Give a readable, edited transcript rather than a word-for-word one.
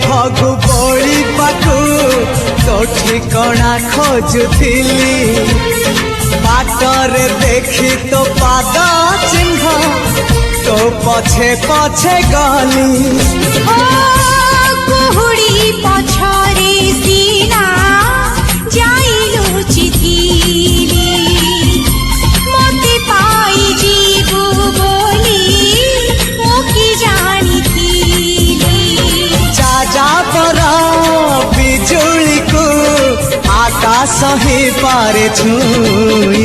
ଫଗୁ ବଳି ପାଖୁ ତୋ ଠିକଣା ଖୋଜୁଥିଲି ବାଟରେ ଦେଖି ତୋ ପାଦ ଚିହ୍ନ ତୋ ପଛେ ପଛେ ଗଲି କୁହୁଡ଼ି ପଛରେ ସିନା ଯାଇ ଲୁଚିଥିଲି ମତେ ପାଇଯିବୁ ବୋଲି ମୁଁ କି ଜାଣିଥିଲି ଯାଯାବର ବିଜୁଳିକୁ ଆକାଶ ହିଁ ପାରେ ଛୁଇଁ